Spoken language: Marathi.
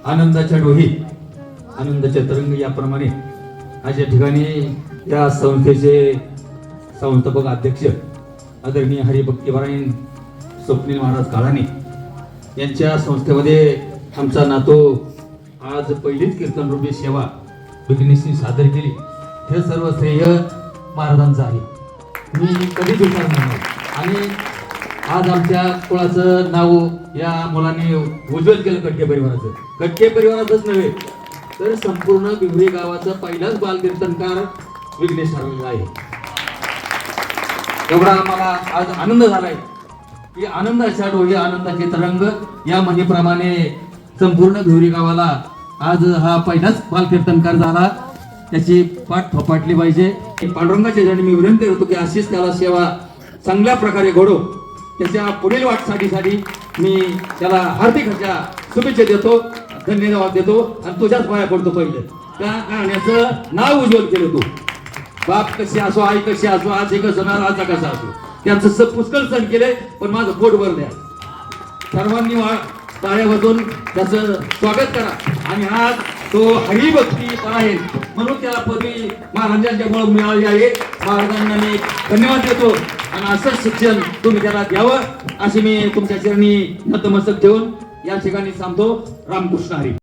आनंदाच्या डोही आनंदाच्या तरंग याप्रमाणे आज या ठिकाणी या संस्थेचे संस्थापक अध्यक्ष आदरणीय हरिभक्तीपरायण स्वप्नील महाराज काळाने यांच्या संस्थेमध्ये आमचा नातो आज पहिलीच कीर्तनरूपी सेवा विघ्नेशनी सादर केली। हे सर्व श्रेय महाराजांचं आहे, मी कधीच विसरणार नाही। आणि आज आमच्या कुळाचं नाव या मुलांनी उज्ज्वल केलं। कटके परिवाराचंच नव्हे तर संपूर्ण बिवरी गावाचा पहिलाच बालकीर्तनकार विघ्नेश ठरलेला आहे। एवढा आम्हाला आज आनंद झालाय की आनंदाच्या डोळे आनंदाचे तरंग या म्हणीप्रमाणे संपूर्ण बिवरी गावाला आज हा पहिलाच बालकीर्तनकार झाला, त्याची पाठ थोपाटली पाहिजे। पांडुरंगाच्या जणी मी विनंती करतो की अशीच त्याला सेवा चांगल्या प्रकारे घडो, त्याच्या पुढील वाटचालीसाठी मी त्याला हार्दिक अशा शुभेच्छा देतो, धन्यवाद देतो आणि तुझ्याच पाया पडतो। पहिले त्या गाण्याचं नाव उज्ज्वल केलं तू, बाप कशी असो आई कशी असो, आज एक सणार आजचा कसा असो, त्यांचं पुष्कळ सण केले पण माझं पोट भरलंय। सर्वांनी टाळ्या वाजवून त्याचं स्वागत करा। आणि आज तो हरिभक्ती परायण म्हणून त्याला पदवी महाराजांच्यामुळे मिळाली आहे। महाराजांना मी धन्यवाद देतो आणि असंच शिक्षण तुम्ही त्याला द्यावं अशी मी तुमच्या चरणी नतमस्तक ठेवून या ठिकाणी थांबतो। रामकृष्ण हरी।